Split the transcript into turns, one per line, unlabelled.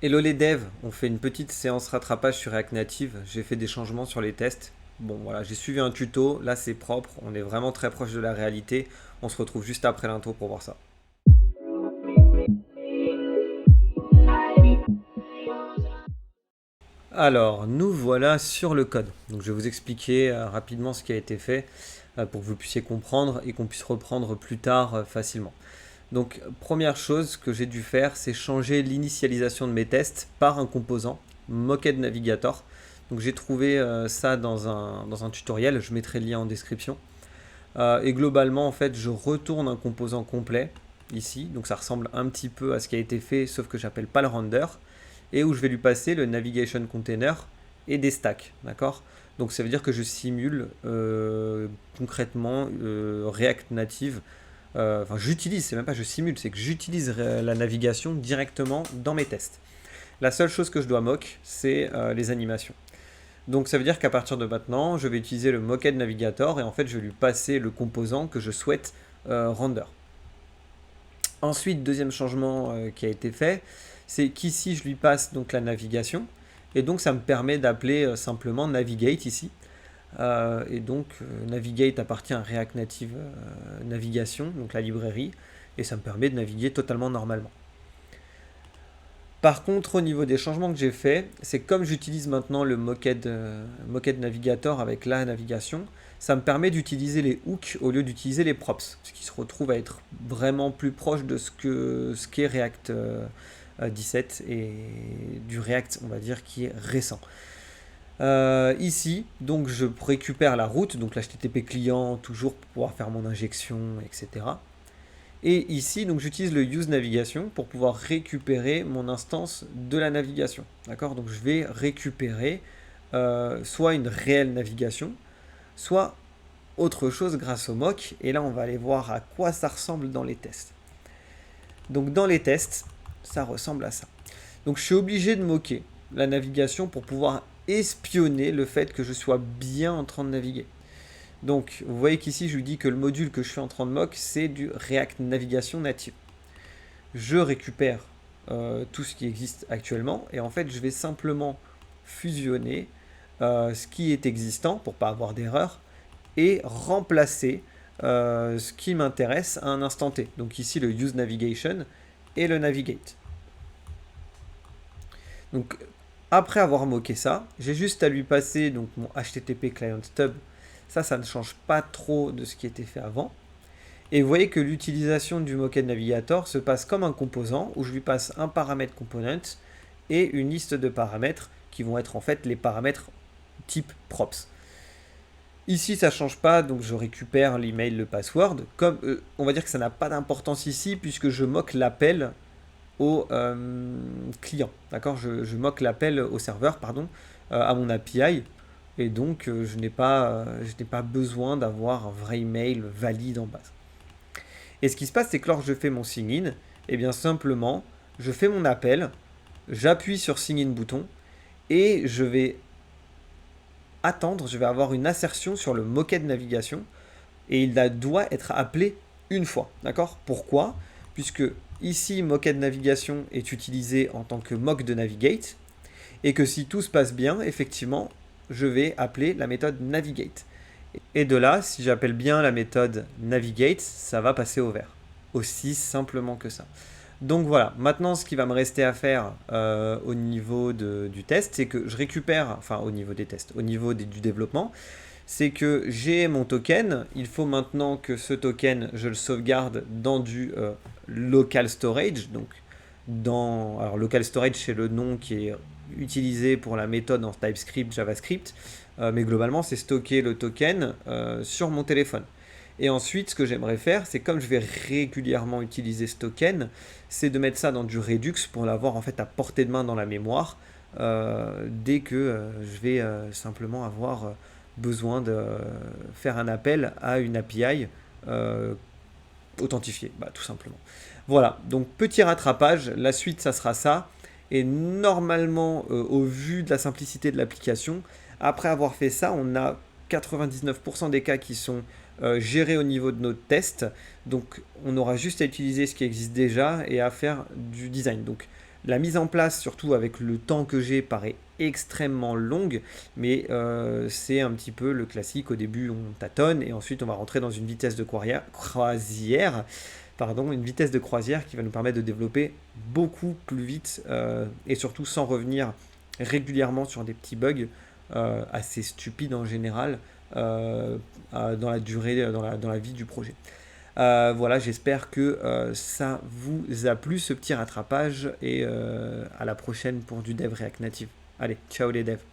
Hello les devs, on fait une petite séance rattrapage sur React Native. J'ai fait des changements sur les tests. Bon voilà, j'ai suivi un tuto, là c'est propre, on est vraiment très proche de la réalité. On se retrouve juste après l'intro pour voir ça. Alors, nous voilà sur le code. Donc je vais vous expliquer rapidement ce qui a été fait pour que vous puissiez comprendre et qu'on puisse reprendre plus tard facilement. Donc première chose que j'ai dû faire, c'est changer l'initialisation de mes tests par un composant, Mocked Navigator. Donc j'ai trouvé ça dans un tutoriel, je mettrai le lien en description. Et globalement, en fait, je retourne un composant complet ici. Donc ça ressemble un petit peu à ce qui a été fait, sauf que j'appelle pas le render. Et où je vais lui passer le navigation container et des stacks. D'accord. Donc ça veut dire que je simule concrètement React Native. Enfin, j'utilise, c'est même pas je simule, c'est que j'utilise la navigation directement dans mes tests. La seule chose que je dois mock, c'est les animations. Donc ça veut dire qu'à partir de maintenant, je vais utiliser le Mocked Navigator et en fait je vais lui passer le composant que je souhaite render. Ensuite, deuxième changement qui a été fait, c'est qu'ici je lui passe donc la navigation et donc ça me permet d'appeler simplement navigate ici. Et donc navigate appartient à React Native Navigation, donc la librairie, et ça me permet de naviguer totalement normalement. Par contre, au niveau des changements que j'ai fait, c'est comme j'utilise maintenant le Mocked Navigator avec la navigation, ça me permet d'utiliser les hooks au lieu d'utiliser les props, ce qui se retrouve à être vraiment plus proche de ce qu'est React 17 et du React, on va dire, qui est récent. Ici, donc je récupère la route, donc l'HTTP client, toujours pour pouvoir faire mon injection, etc. Et ici, donc j'utilise le use navigation pour pouvoir récupérer mon instance de la navigation. D'accord. Donc je vais récupérer soit une réelle navigation, soit autre chose grâce au mock. Et là, on va aller voir à quoi ça ressemble dans les tests. Donc dans les tests, ça ressemble à ça. Donc je suis obligé de moquer la navigation pour pouvoir espionner le fait que je sois bien en train de naviguer. Donc, vous voyez qu'ici, je lui dis que le module que je suis en train de mock, c'est du React Navigation native. Je récupère tout ce qui existe actuellement et en fait, je vais simplement fusionner ce qui est existant pour ne pas avoir d'erreur et remplacer ce qui m'intéresse à un instant T. Donc ici, le use navigation et le navigate. Donc, après avoir moqué ça, j'ai juste à lui passer donc, mon HTTP client stub. Ça ne change pas trop de ce qui était fait avant. Et vous voyez que l'utilisation du Mocked Navigator se passe comme un composant où je lui passe un paramètre component et une liste de paramètres qui vont être en fait les paramètres type props. Ici, ça ne change pas, donc je récupère l'email, le password. Comme on va dire que ça n'a pas d'importance ici puisque je moque l'appel au client. D'accord, je moque l'appel au serveur, pardon, à mon API. Et donc, je n'ai pas besoin d'avoir un vrai email valide en base. Et ce qui se passe, c'est que lorsque je fais mon sign-in, et bien simplement, je fais mon appel, j'appuie sur sign-in bouton, et je vais attendre, je vais avoir une assertion sur le mocked navigation, et il doit être appelé une fois. D'accord. Pourquoi? Puisque ici, mocked navigation est utilisé en tant que mock de navigate, et que si tout se passe bien, effectivement, je vais appeler la méthode navigate. Et de là, si j'appelle bien la méthode navigate, ça va passer au vert. Aussi simplement que ça. Donc voilà, maintenant ce qui va me rester à faire au niveau du test, c'est que je récupère, enfin au niveau des tests, au niveau du développement, c'est que j'ai mon token, il faut maintenant que ce token, je le sauvegarde dans du local storage, donc alors local storage c'est le nom qui est utilisé pour la méthode en TypeScript, JavaScript, mais globalement c'est stocker le token sur mon téléphone. Et ensuite, ce que j'aimerais faire, c'est comme je vais régulièrement utiliser ce token, c'est de mettre ça dans du Redux pour l'avoir en fait à portée de main dans la mémoire dès que je vais simplement avoir besoin de faire un appel à une API authentifiée, tout simplement. Voilà, donc petit rattrapage, la suite ça sera ça. Et normalement, au vu de la simplicité de l'application, après avoir fait ça, on a 99% des cas qui sont gérés au niveau de notre test. Donc on aura juste à utiliser ce qui existe déjà et à faire du design. Donc La mise en place, surtout avec le temps que j'ai, paraît extrêmement longue, mais c'est un petit peu le classique. Au début, on tâtonne et ensuite on va rentrer dans une vitesse de croisière, pardon, une vitesse de croisière qui va nous permettre de développer beaucoup plus vite et surtout sans revenir régulièrement sur des petits bugs assez stupides en général dans la durée, dans la vie du projet. Voilà, j'espère que ça vous a plu ce petit rattrapage et à la prochaine pour du dev React Native. Allez, ciao les devs.